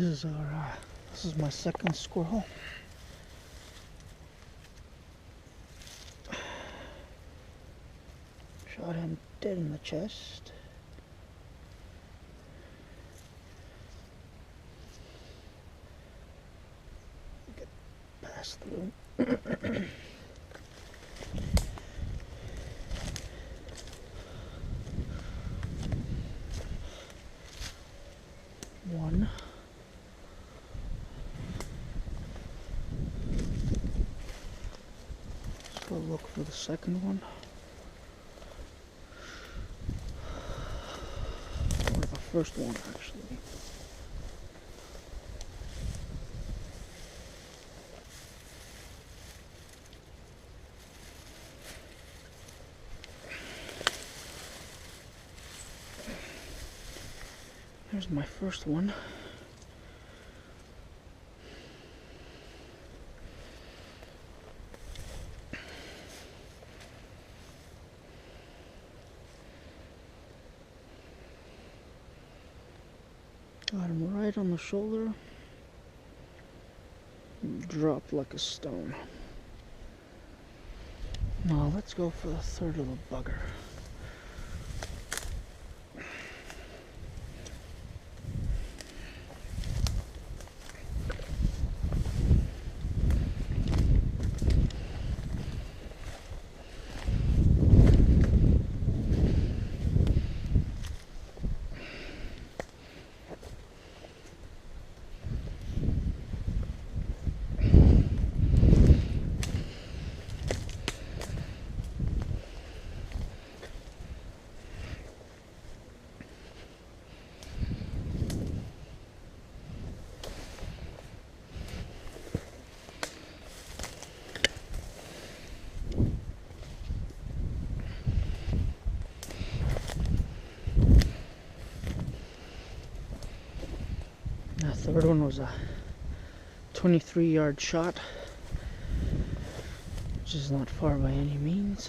This is my second squirrel. Shot him dead in the chest. Get past through. One. Let's go look for the second one. Or the first one, actually. Here's my first one. Got him right on the shoulder. Dropped like a stone. Now let's go for the third little bugger. The third one was a 23-yard shot, which is not far by any means.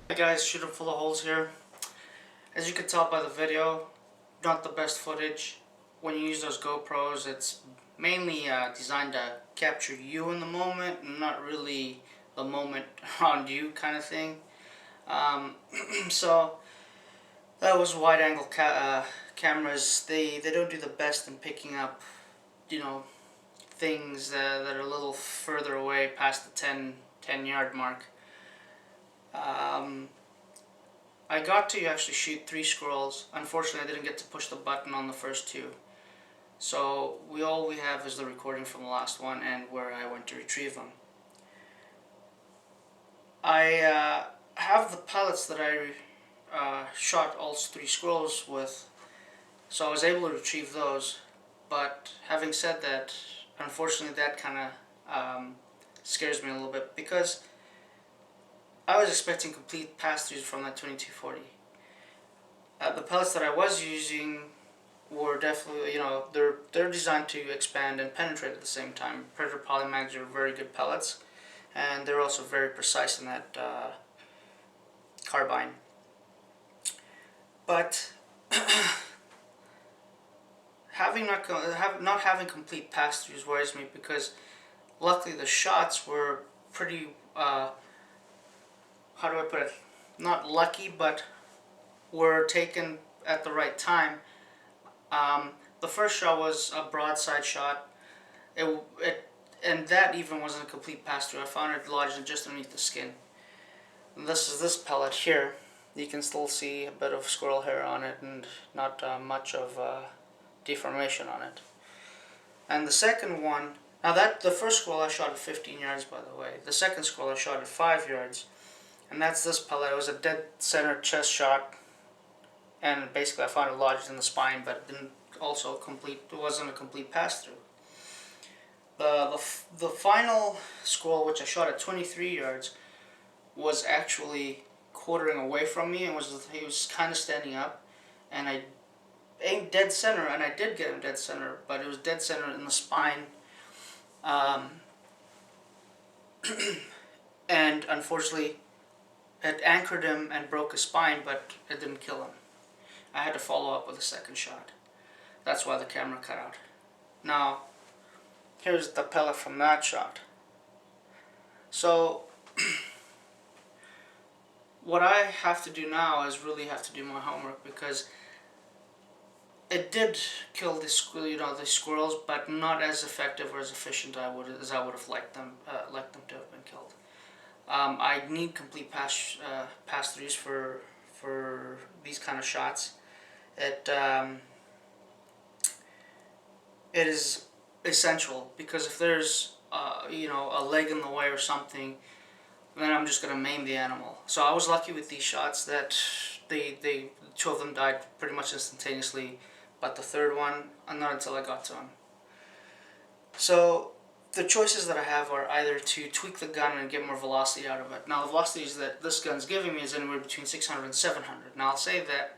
Hey guys, shooting full of holes here. As you can tell by the video, not the best footage. When you use those GoPros, it's mainly designed to capture you in the moment and not really the moment around you kind of thing. So that was wide angle cameras. They don't do the best in picking up, you know, things that are a little further away past the 10 yard mark. I got to actually shoot 3 squirrels. Unfortunately, I didn't get to push the button on the first 2. So all we have is the recording from the last one and where I went to retrieve them. I have the pellets that I shot all 3 squirrels with, so I was able to retrieve those. But having said that, unfortunately that kind of scares me a little bit, because I was expecting complete pass-throughs from that 2240. The pellets that I was using were definitely, they're designed to expand and penetrate at the same time. Predator Polymags are very good pellets, and they're also very precise in that carbine. But not having complete pass-throughs worries me, because luckily the shots were pretty, how do I put it, not lucky, but were taken at the right time. The first shot was a broadside shot, and that even wasn't a complete pass-through. I found it lodged just underneath the skin. And this is this pellet here. You can still see a bit of squirrel hair on it and not much of deformation on it. And the second one, now the first squirrel I shot at 15 yards, by the way. The second squirrel I shot at 5 yards. And that's this pellet. It was a dead center chest shot, and basically I found it lodged in the spine, but it wasn't a complete pass-through. The final squirrel, which I shot at 23 yards, was actually quartering away from me, and he was kind of standing up, and aimed dead center, and I did get him dead center, but it was dead center in the spine. And unfortunately, it anchored him and broke his spine, but it didn't kill him. I had to follow up with a second shot. That's why the camera cut out. Now, here's the pellet from that shot. So, what I have to do now is really have to do my homework, because it did kill the squirrels, but not as effective or as efficient as I would have liked them to have been killed. I need complete pass-throughs for these kind of shots. It is essential, because if there's a leg in the way or something, then I'm just gonna maim the animal. So I was lucky with these shots that two of them died pretty much instantaneously, but the third one, not until I got to him. So the choices that I have are either to tweak the gun and get more velocity out of it. Now the velocities that this gun's giving me is anywhere between 600 and 700. Now I'll say that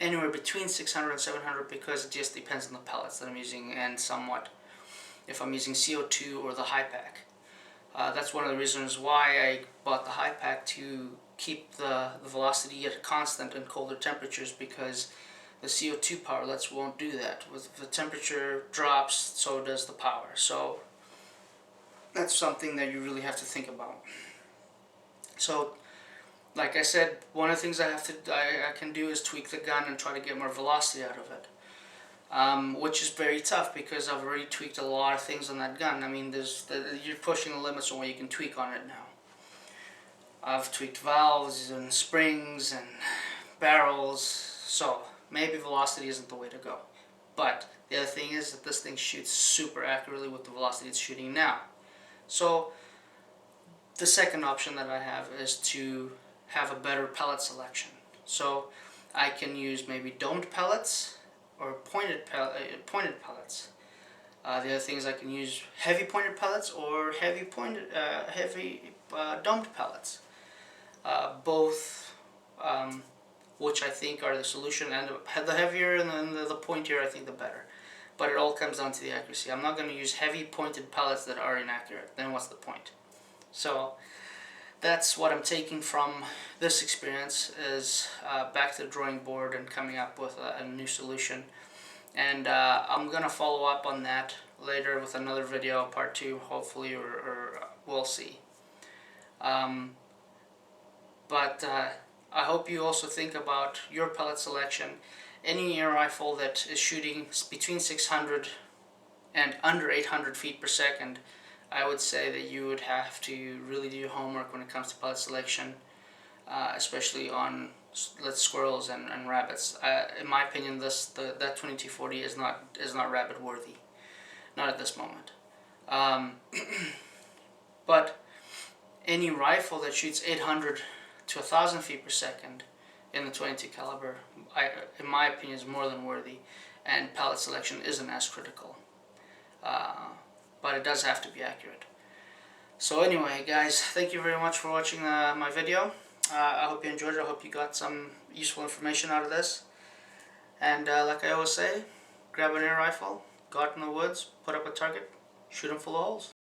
anywhere between 600 and 700 because it just depends on the pellets that I'm using, and somewhat if I'm using CO2 or the HI-PAC. That's one of the reasons why I bought the HI-PAC, to keep the velocity at a constant in colder temperatures, because the CO2 powerlets won't do that. With the temperature drops, so does the power. So that's something that you really have to think about. So, like I said, one of the things I can do is tweak the gun and try to get more velocity out of it, which is very tough because I've already tweaked a lot of things on that gun. I mean, you're pushing the limits on what you can tweak on it now. I've tweaked valves and springs and barrels, so maybe velocity isn't the way to go. But the other thing is that this thing shoots super accurately with the velocity it's shooting now. So the second option that I have is to have a better pellet selection. So I can use maybe domed pellets or pointed pellets. The other thing is I can use heavy pointed pellets or heavy domed pellets. Both, which I think are the solution, and the heavier and the pointier I think the better. But it all comes down to the accuracy. I'm not going to use heavy pointed pellets that are inaccurate. Then what's the point? So that's what I'm taking from this experience, is back to the drawing board and coming up with a new solution. And I'm going to follow up on that later with another video, part 2 hopefully, or we'll see. But I hope you also think about your pellet selection. Any air rifle that is shooting between 600 and under 800 feet per second, I would say that you would have to really do your homework when it comes to pellet selection, especially on squirrels and rabbits. In my opinion, that 2240 is not rabbit worthy, not at this moment. But any rifle that shoots 800 to 1,000 feet per second in the 22 caliber, in my opinion, is more than worthy, and pellet selection isn't as critical. But it does have to be accurate. So anyway, guys, thank you very much for watching my video. I hope you enjoyed it. I hope you got some useful information out of this. And like I always say, grab an air rifle, go out in the woods, put up a target, shoot them full of holes.